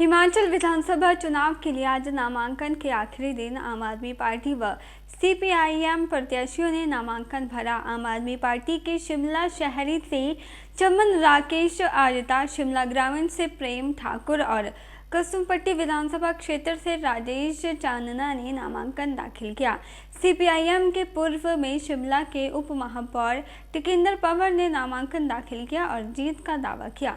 हिमाचल विधानसभा चुनाव के लिए आज नामांकन के आखिरी दिन आम आदमी पार्टी व सीपीआईएम प्रत्याशियों ने नामांकन भरा। आम आदमी पार्टी के शिमला शहरी से चमन राकेश आर्यता, शिमला ग्रामीण से प्रेम ठाकुर और कसुम्पटी विधानसभा क्षेत्र से राजेश चांदना ने नामांकन दाखिल किया। सीपीआईएम के पूर्व में शिमला के उप महापौर टिकेंद्र पंवर ने नामांकन दाखिल किया और जीत का दावा किया।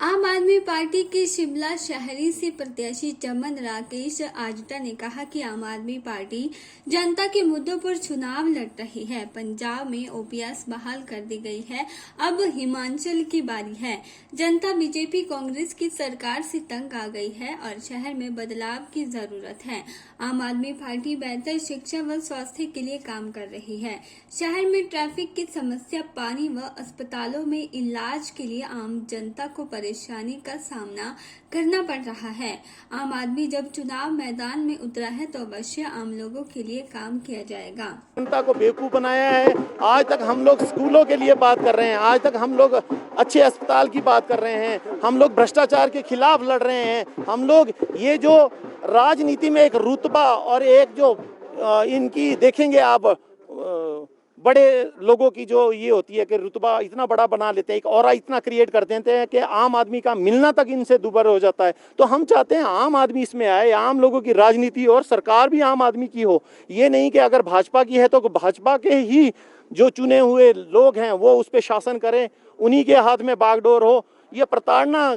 आम आदमी पार्टी के शिमला शहरी से प्रत्याशी चमन राकेश आर्यता ने कहा कि आम आदमी पार्टी जनता के मुद्दों पर चुनाव लड़ रही है। पंजाब में ओपीएस बहाल कर दी गई है, अब हिमाचल की बारी है। जनता बीजेपी कांग्रेस की सरकार से तंग आ गई है और शहर में बदलाव की जरूरत है। आम आदमी पार्टी बेहतर शिक्षा व स्वास्थ्य के लिए काम कर रही है। शहर में ट्रैफिक की समस्या, पानी व अस्पतालों में इलाज के लिए आम जनता को परेशानी का सामना करना पड़ रहा है। आम आदमी जब चुनाव मैदान में उतरा है तो अवश्य आम लोगों के लिए काम किया जाएगा। जनता को बेवकूफ बनाया है। आज तक हम लोग स्कूलों के लिए बात कर रहे हैं, आज तक हम लोग अच्छे अस्पताल की बात कर रहे हैं, हम लोग भ्रष्टाचार के खिलाफ लड़ रहे हैं। हम लोग ये जो राजनीति में एक रुतबा और एक जो इनकी देखेंगे आप बड़े लोगों की जो ये होती है कि रुतबा इतना बड़ा बना लेते हैं, एक ऑरा इतना क्रिएट कर देते हैं कि आम आदमी का मिलना तक इनसे दूभर हो जाता है। तो हम चाहते हैं आम आदमी इसमें आए, आम लोगों की राजनीति और सरकार भी आम आदमी की हो। ये नहीं कि अगर भाजपा की है तो भाजपा के ही जो चुने हुए लोग हैं वो उस पर शासन करें, उन्हीं के हाथ में बागडोर हो। ये प्रताड़ना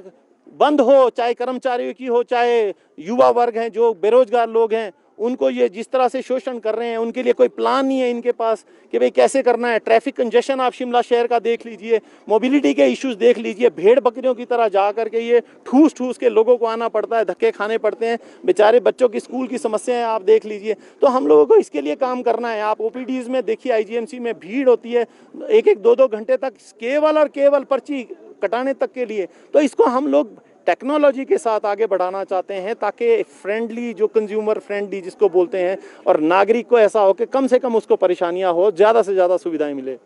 बंद हो, चाहे कर्मचारियों की हो, चाहे युवा वर्ग हैं, जो बेरोजगार लोग हैं, उनको ये जिस तरह से शोषण कर रहे हैं, उनके लिए कोई प्लान नहीं है इनके पास कि भाई कैसे करना है। ट्रैफिक कंजेशन आप शिमला शहर का देख लीजिए, मोबिलिटी के इश्यूज देख लीजिए। भेड़ बकरियों की तरह जा करके ये ठूस ठूस के लोगों को आना पड़ता है, धक्के खाने पड़ते हैं। बेचारे बच्चों की स्कूल की समस्याएं आप देख लीजिए। तो हम लोगों को इसके लिए काम करना है। आप ओपीडीज में देखिए, आईजीएमसी में भीड़ होती है 1-2 घंटे तक केवल और केवल पर्ची कटाने तक के लिए। तो इसको हम लोग टेक्नोलॉजी के साथ आगे बढ़ाना चाहते हैं ताकि फ्रेंडली, जो कंज्यूमर फ्रेंडली जिसको बोलते हैं, और नागरिक को ऐसा हो कि कम से कम उसको परेशानियां हो, ज्यादा से ज्यादा सुविधाएं मिले।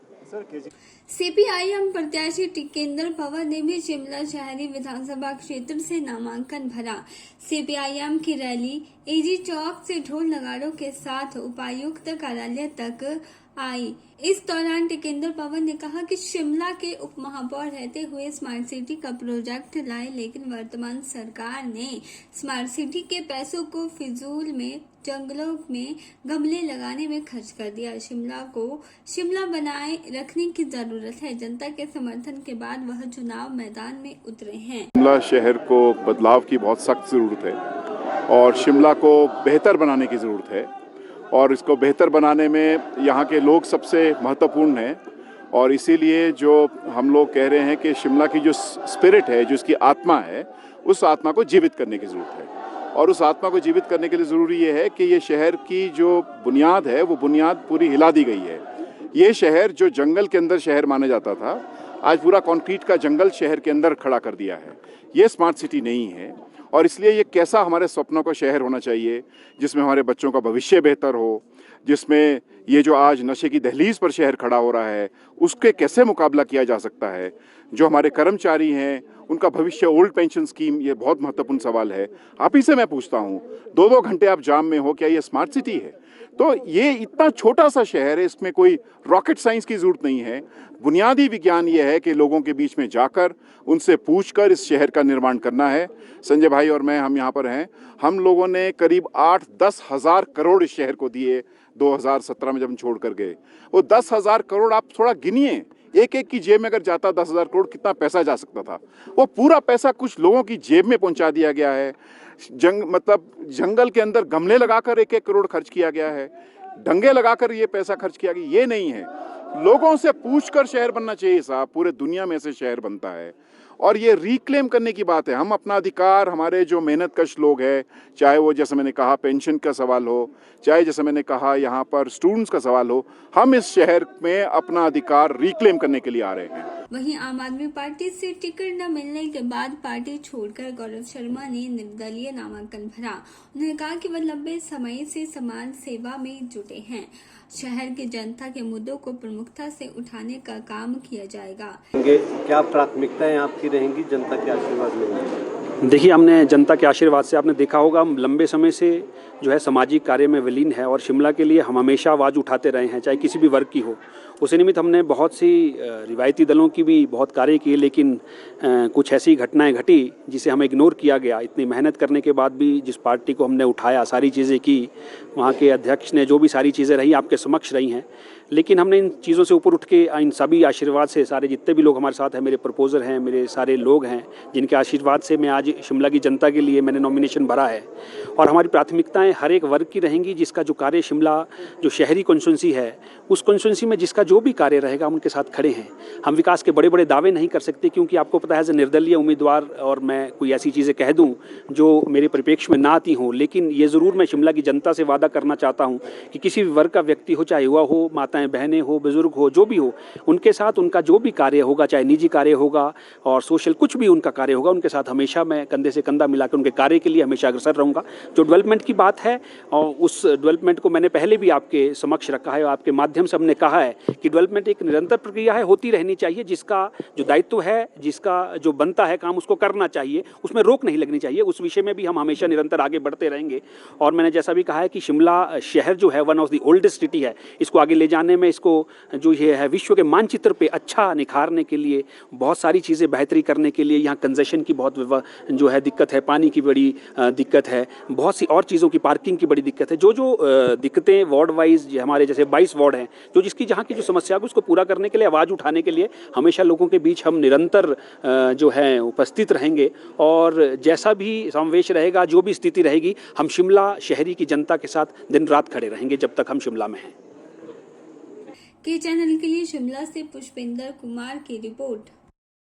सीपीआईएम प्रत्याशी टिकेंद्र पंवर ने भी शिमला शहरी विधानसभा क्षेत्र से नामांकन भरा। सीपीआईएम की रैली एजी चौक से ढोल नगाड़ों के साथ उपायुक्त कार्यालय तक आई। इस दौरान टिकेंद्र पंवर ने कहा कि शिमला के उप महापौर रहते हुए स्मार्ट सिटी का प्रोजेक्ट लाए, लेकिन वर्तमान सरकार ने स्मार्ट सिटी के पैसों को फिजूल में, जंगलों में गमले लगाने में खर्च कर दिया। शिमला को शिमला बनाए रखने की जरूरत है। जनता के समर्थन के बाद वह चुनाव मैदान में उतरे हैं। शिमला शहर को बदलाव की बहुत सख्त जरूरत है और शिमला को बेहतर बनाने की जरूरत है, और इसको बेहतर बनाने में यहाँ के लोग सबसे महत्वपूर्ण हैं। और इसीलिए जो हम लोग कह रहे हैं कि शिमला की जो स्पिरिट है, जो इसकी आत्मा है, उस आत्मा को जीवित करने की ज़रूरत है। और उस आत्मा को जीवित करने के लिए ज़रूरी ये है कि ये शहर की जो बुनियाद है वो बुनियाद पूरी हिला दी गई है। ये शहर जो जंगल के अंदर शहर माना जाता था, आज पूरा कंक्रीट का जंगल शहर के अंदर खड़ा कर दिया है। ये स्मार्ट सिटी नहीं है। और इसलिए ये कैसा हमारे सपनों का शहर होना चाहिए, जिसमें हमारे बच्चों का भविष्य बेहतर हो, जिसमें ये जो आज नशे की दहलीज पर शहर खड़ा हो रहा है उसके कैसे मुकाबला किया जा सकता है। जो हमारे कर्मचारी हैं उनका भविष्य, ओल्ड पेंशन स्कीम, ये बहुत महत्वपूर्ण सवाल है। आप ही से मैं पूछता हूँ, 2-2 घंटे आप जाम में हो, क्या ये स्मार्ट सिटी है? तो ये इतना छोटा सा शहर है, इसमें कोई रॉकेट साइंस की जरूरत नहीं है। बुनियादी विज्ञान ये है कि लोगों के बीच में जाकर उनसे पूछकर इस शहर का निर्माण करना है। संजय भाई और मैं, हम यहाँ पर हैं, हम लोगों ने करीब 8-10 हज़ार करोड़ इस शहर को दिए 2017 में जब हम छोड़ कर गए। वो 10,000 करोड़ आप थोड़ा गिनिए, एक एक की जेब में अगर जाता 10,000 करोड़, कितना पैसा जा सकता था। वो पूरा पैसा कुछ लोगों की जेब में पहुंचा दिया गया है। जंगल के अंदर गमले लगाकर 1-1 करोड़ खर्च किया गया है, डंगे लगाकर ये पैसा खर्च किया गया। ये नहीं है, लोगों से पूछकर शहर बनना चाहिए साहब। पूरे दुनिया में से शहर बनता है और ये रिक्लेम करने की बात है। हम अपना अधिकार, हमारे जो मेहनतकश लोग हैं, चाहे वो जैसे मैंने कहा पेंशन का सवाल हो, चाहे जैसे मैंने कहा यहाँ पर स्टूडेंट्स का सवाल हो, हम इस शहर में अपना अधिकार रिक्लेम करने के लिए आ रहे हैं। वहीं आम आदमी पार्टी से टिकट न मिलने के बाद पार्टी छोड़कर गौरव शर्मा ने निर्दलीय नामांकन भरा। उन्होंने कहा कि वह लंबे समय से समाज सेवा में जुटे हैं। शहर की जनता के मुद्दों को प्रमुखता से उठाने का काम किया जाएगा। क्या प्राथमिकताएं आपकी रहेंगी जनता के आशीर्वाद में? देखिए, हमने जनता के आशीर्वाद से, आपने देखा होगा, हम लंबे समय से जो है सामाजिक कार्य में विलीन है और शिमला के लिए हम हमेशा आवाज़ उठाते रहे हैं, चाहे किसी भी वर्ग की हो। उसी निमित्त हमने बहुत सी रिवायती दलों की भी बहुत कार्य किए, लेकिन कुछ ऐसी घटनाएं घटी जिसे हमें इग्नोर किया गया। इतनी मेहनत करने के बाद भी जिस पार्टी को हमने उठाया, सारी चीज़ें की, वहाँ के अध्यक्ष ने जो भी सारी चीज़ें रही आपके समक्ष रही हैं, लेकिन हमने इन चीज़ों से ऊपर उठ के इन सभी आशीर्वाद से, सारे जितने भी लोग हमारे साथ हैं, मेरे प्रपोजर हैं, मेरे सारे लोग हैं जिनके आशीर्वाद से मैं आज शिमला की जनता के लिए मैंने नॉमिनेशन भरा है। और हमारी प्राथमिकताएं हर एक वर्ग की रहेंगी। जिसका जो कार्य शिमला जो शहरी कॉन्स्टिट्यूंसी है, उस कॉन्स्टिट्यूंसी में जिसका जो भी कार्य रहेगा हम उनके साथ खड़े हैं। हम विकास के बड़े बड़े दावे नहीं कर सकते, क्योंकि आपको पता है एज ए निर्दलीय उम्मीदवार और मैं कोई ऐसी चीज़ें कह दूँ जो मेरे परिप्रेक्ष्य में ना आती हों, लेकिन ये ज़रूर मैं शिमला की जनता से वादा करना चाहता हूँ कि किसी भी वर्ग का व्यक्ति हो, चाहे युवा हो, माताएं बहनें हो, बुजुर्ग हो, जो भी हो, उनके साथ उनका जो भी कार्य होगा, चाहे निजी कार्य होगा और सोशल कुछ भी उनका कार्य होगा, उनके साथ हमेशा मैं कंधे से कंधा मिलाकर उनके कार्य के लिए हमेशा अग्रसर रहूँगा। जो डेवलपमेंट की बात है, और उस डेवलपमेंट को मैंने पहले भी आपके समक्ष रखा है और आपके माध्यम से हमने कहा है कि डेवलपमेंट एक निरंतर प्रक्रिया है, होती रहनी चाहिए। जिसका जो दायित्व है, जिसका जो बनता है काम, उसको करना चाहिए, उसमें रोक नहीं लगनी चाहिए। उस विषय में भी हम हमेशा निरंतर आगे बढ़ते रहेंगे। और मैंने जैसा भी कहा है कि शिमला शहर जो है one of the oldest city है, इसको आगे ले जाने में, इसको जो ये है विश्व के मानचित्र पे अच्छा निखारने के लिए, बहुत सारी चीज़ें बेहतरी करने के लिए, यहाँ कंजेशन की बहुत जो है दिक्कत है, पानी की बड़ी दिक्कत है, बहुत सी और चीज़ों की, पार्किंग की बड़ी दिक्कत है। जो दिक्कतें वार्ड वाइज हमारे जैसे 22 वार्ड हैं, जो जिसकी जहाँ की जो समस्या है उसको पूरा करने के लिए, आवाज़ उठाने के लिए हमेशा लोगों के बीच हम निरंतर जो है उपस्थित रहेंगे। और जैसा भी समावेश रहेगा, जो भी स्थिति रहेगी, हम शिमला शहरी की जनता के साथ दिन रात खड़े रहेंगे जब तक हम शिमला में हैं। के चैनल के लिए शिमला से पुष्पेंद्र कुमार की रिपोर्ट।